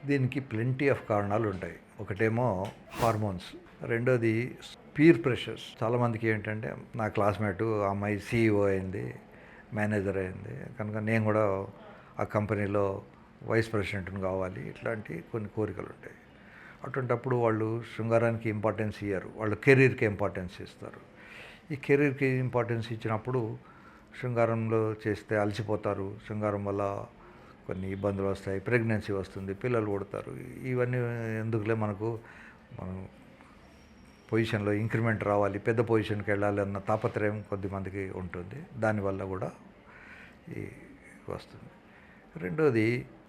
దీనికి plenty of కారణాలు ఉంటాయి. ఒకటేమో హార్మోన్స్, రెండోది పీర్ ప్రెషర్స్. చాలామందికి ఏంటంటే నా క్లాస్మేటు ఆ అమ్మాయి సీఈఓ అయింది, మేనేజర్ అయింది, కనుక నేను కూడా ఆ కంపెనీలో వైస్ ప్రెసిడెంట్ని కావాలి, ఇట్లాంటి కొన్ని కోరికలు ఉంటాయి. అటువంటప్పుడు వాళ్ళు శృంగారానికి ఇంపార్టెన్స్ ఇయ్యరు, వాళ్ళు కెరీర్కి ఇంపార్టెన్స్ ఇస్తారు. ఈ కెరీర్కి ఇంపార్టెన్స్ ఇచ్చినప్పుడు శృంగారంలో చేస్తే అలసిపోతారు, శృంగారం వల్ల కొన్ని ఇబ్బందులు వస్తాయి, ప్రెగ్నెన్సీ వస్తుంది, పిల్లలు పుడతారు. ఇవన్నీ ఎందుకులే, మనం పొజిషన్లో ఇంక్రిమెంట్ రావాలి, పెద్ద పొజిషన్కి వెళ్ళాలి అన్న తాపత్రయం కొద్దిమందికి ఉంటుంది. దానివల్ల కూడా ఈ వస్తుంది. రెండోది,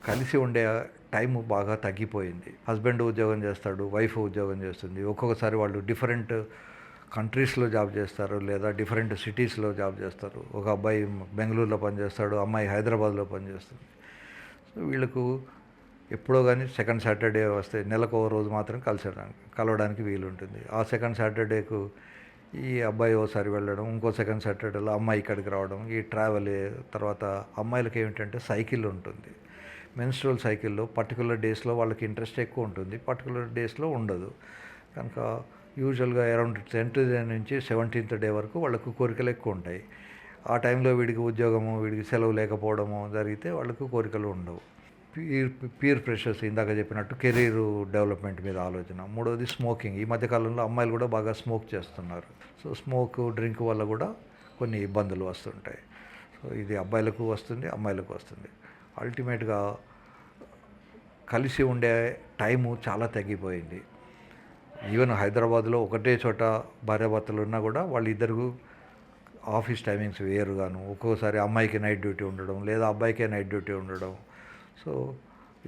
కలిసి ఉండే టైం బాగా తగ్గిపోయింది. హస్బెండ్ ఉద్యోగం చేస్తాడు, వైఫ్ ఉద్యోగం చేస్తుంది. ఒక్కొక్కసారి వాళ్ళు డిఫరెంట్ కంట్రీస్లో జాబ్ చేస్తారు, లేదా డిఫరెంట్ సిటీస్లో జాబ్ చేస్తారు. ఒక అబ్బాయి బెంగళూరులో పనిచేస్తాడు, అమ్మాయి హైదరాబాద్లో పనిచేస్తుంది. సో వీళ్ళకు ఎప్పుడో కానీ సెకండ్ సాటర్డే వస్తే నెలకు ఒక రోజు మాత్రం కలవడానికి వీలుంటుంది. ఆ సెకండ్ సాటర్డేకు ఈ అబ్బాయి ఓసారి వెళ్ళడం, ఇంకో సెకండ్ సాటర్డేలో అమ్మాయి ఇక్కడికి రావడం, ఈ ట్రావెల్. తర్వాత అమ్మాయిలకి ఏమిటంటే సైకిల్ ఉంటుంది, మెన్స్ట్రువల్ సైకిల్లో పర్టికులర్ డేస్లో వాళ్ళకి ఇంట్రెస్ట్ ఎక్కువ ఉంటుంది, పర్టికులర్ డేస్లో ఉండదు. కనుక యూజువల్గా అరౌండ్ 10th డే నుంచి 17th డే వరకు వాళ్ళకు కోరికలు ఎక్కువ ఉంటాయి. ఆ టైంలో వీడికి ఉద్యోగము, వీడికి సెలవు లేకపోవడము జరిగితే వాళ్ళకు కోరికలు ఉండవు. పీర్ ప్రెషర్స్, ఇందాక చెప్పినట్టు కెరీర్ డెవలప్మెంట్ మీద ఆలోచన. మూడవది స్మోకింగ్. ఈ మధ్యకాలంలో అమ్మాయిలు కూడా బాగా స్మోక్ చేస్తున్నారు. సో స్మోక్, డ్రింక్ వల్ల కూడా కొన్ని ఇబ్బందులు వస్తుంటాయి. సో ఇది అబ్బాయిలకు వస్తుంది, అమ్మాయిలకు వస్తుంది. అల్టిమేట్గా కలిసి ఉండే టైము చాలా తగ్గిపోయింది. ఈవెన్ హైదరాబాద్లో ఒకటే చోట భార్యాభర్తలు ఉన్నా కూడా వాళ్ళిద్దరు ఆఫీస్ టైమింగ్స్ వేరుగాను, ఒక్కోసారి అమ్మాయికి నైట్ డ్యూటీ ఉండడం, లేదా అబ్బాయికే నైట్ డ్యూటీ ఉండడం. సో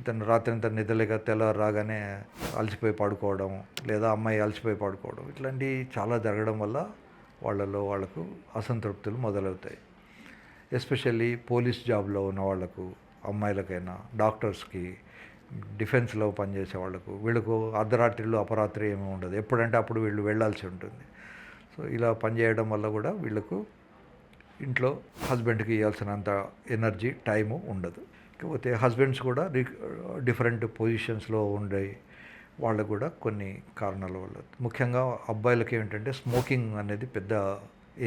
ఇతను రాత్రంతా నిద్రలేక తెల్లారు రాగానే అలసిపోయి పడుకోవడం, లేదా అమ్మాయి అలసిపోయి పడుకోవడం, ఇట్లాంటివి చాలా జరగడం వల్ల వాళ్ళకు అసంతృప్తులు మొదలవుతాయి. ఎస్పెషల్లీ పోలీస్ జాబ్లో ఉన్న వాళ్ళకు, అమ్మాయిలకైనా, డాక్టర్స్కి, డిఫెన్స్లో పనిచేసే వాళ్ళకు, వీళ్ళకు అర్ధరాత్రిలో అపరాత్రి ఏమీ ఉండదు, ఎప్పుడంటే అప్పుడు వీళ్ళు వెళ్ళాల్సి ఉంటుంది. సో ఇలా పనిచేయడం వల్ల కూడా వీళ్ళకు ఇంట్లో హస్బెండ్కి ఇవ్వాల్సినంత ఎనర్జీ, టైము ఉండదు. కాకపోతే హస్బెండ్స్ కూడా డిఫరెంట్ పొజిషన్స్లో ఉండే వాళ్ళకు కూడా కొన్ని కారణాల వల్ల, ముఖ్యంగా అబ్బాయిలకి ఏంటంటే స్మోకింగ్ అనేది పెద్ద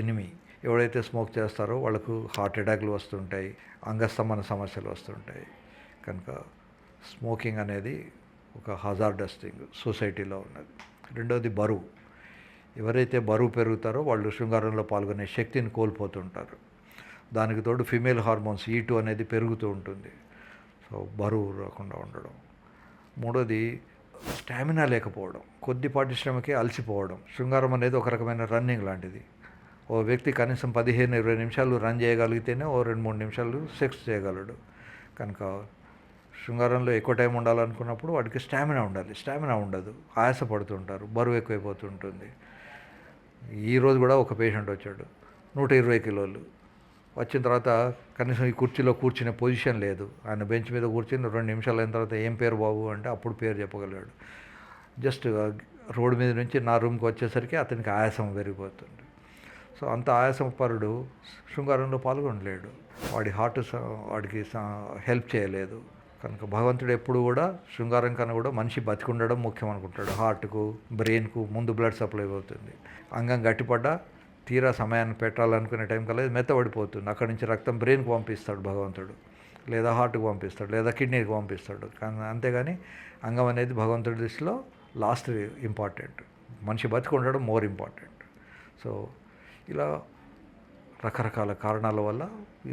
ఎనిమి. ఎవరైతే స్మోక్ చేస్తారో వాళ్ళకు హార్ట్ అటాక్లు వస్తుంటాయి, అంగస్తంభన సమస్యలు వస్తుంటాయి. కనుక స్మోకింగ్ అనేది ఒక హజార్డస్ థింగ్ సొసైటీలో ఉన్నది. రెండవది బరువు. ఎవరైతే బరువు పెరుగుతారో వాళ్ళు శృంగారంలో పాల్గొనే శక్తిని కోల్పోతుంటారు. దానికి తోడు ఫీమేల్ హార్మోన్స్ E2 అనేది పెరుగుతూ ఉంటుంది. సో బరువు రాకుండా ఉండడం. మూడోది, స్టామినా లేకపోవడం, కొద్దిపాటి శ్రమకే అలసిపోవడం. శృంగారం అనేది ఒక రకమైన రన్నింగ్ లాంటిది. ఓ వ్యక్తి కనీసం 15-20 నిమిషాలు రన్ చేయగలిగితేనే ఓ 2-3 నిమిషాలు సెక్స్ చేయగలడు. కనుక శృంగారంలో ఎక్కువ టైం ఉండాలనుకున్నప్పుడు వాడికి స్టామినా ఉండాలి. స్టామినా ఉండదు, ఆయాసపడుతుంటారు, బరువు ఎక్కువైపోతుంటుంది. ఈరోజు కూడా ఒక పేషెంట్ వచ్చాడు, 120 కిలోలు. వచ్చిన తర్వాత కనీసం ఈ కుర్చీలో కూర్చునే పొజిషన్ లేదు. ఆయన బెంచ్ మీద కూర్చుని 2 నిమిషాలు అయిన తర్వాత ఏం పేరు బాబు అంటే అప్పుడు పేరు చెప్పగలిగాడు. జస్ట్ రోడ్డు మీద నుంచి నా రూమ్కి వచ్చేసరికి అతనికి ఆయాసం పెరిగిపోతుంది. సో అంత ఆయాసం పరుడు శృంగారంలో పాల్గొనలేడు, వాడి హార్ట్ వాడికి హెల్ప్ చేయలేదు. కనుక భగవంతుడు ఎప్పుడు కూడా శృంగారం కన్నా కూడా మనిషి బతికుండడం ముఖ్యం అనుకుంటాడు. హార్ట్కు, బ్రెయిన్కు ముందు బ్లడ్ సప్లై అవుతుంది. అంగం గట్టిపడ్డా తీరా సమయాన్ని పెట్టాలనుకునే టైం కల్లా మెత్తబడిపోతుంది. అక్కడి నుంచి రక్తం బ్రెయిన్కి పంపిస్తాడు భగవంతుడు, లేదా హార్ట్కి పంపిస్తాడు, లేదా కిడ్నీకి పంపిస్తాడు. కానీ అంతేగాని అంగం అనేది భగవంతుడి దృష్టిలో లాస్ట్ ఇంపార్టెంట్, మనిషి బతికి ఉండడం మోర్ ఇంపార్టెంట్. సో ఇలా రకరకాల కారణాల వల్ల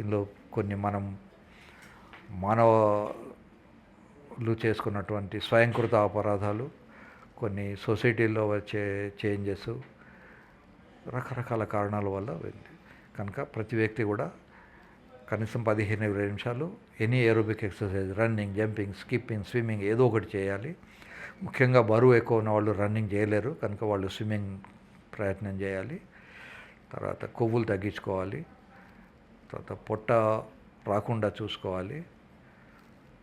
ఇందులో కొన్ని మానవులు చేసుకున్నటువంటి స్వయంకృత అపరాధాలు, కొన్ని సొసైటీల్లో వచ్చే చేంజెస్, రకరకాల కారణాల వల్ల ఉంది. కనుక ప్రతి వ్యక్తి కూడా కనీసం 15-20 నిమిషాలు any aerobic exercise, running, jumping, skipping, swimming ఏదో ఒకటి చేయాలి. ముఖ్యంగా బరువు ఎక్కువ ఉన్న వాళ్ళు రన్నింగ్ చేయలేరు, కనుక వాళ్ళు స్విమ్మింగ్ ప్రయత్నం చేయాలి. తర్వాత కొవ్వులు తగ్గించుకోవాలి. తర్వాత పొట్ట రాకుండా చూసుకోవాలి.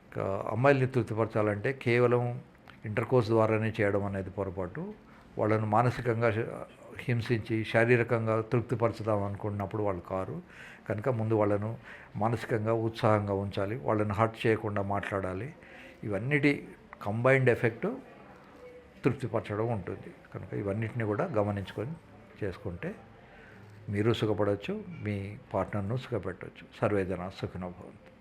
ఇంకా అమ్మాయిల్ని తృప్తిపరచాలంటే కేవలం ఇంటర్కోర్స్ ద్వారానే చేయడం అనేది పొరపాటు. వాళ్ళను మానసికంగా హింసించి శారీరకంగా తృప్తిపరచుదాం అనుకున్నప్పుడు వాళ్ళు కారు. కనుక ముందు వాళ్ళను మానసికంగా ఉత్సాహంగా ఉంచాలి, వాళ్ళని హర్ట్ చేయకుండా మాట్లాడాలి. ఇవన్నిటి కంబైన్డ్ ఎఫెక్ట్ తృప్తిపరచడం ఉంటుంది. కనుక ఇవన్నిటిని కూడా గమనించుకొని చేసుకుంటే మీరు సుఖపడవచ్చు, మీ పార్ట్నర్ను సుఖపెట్టవచ్చు. సర్వే జనా సుఖినో భవంతు.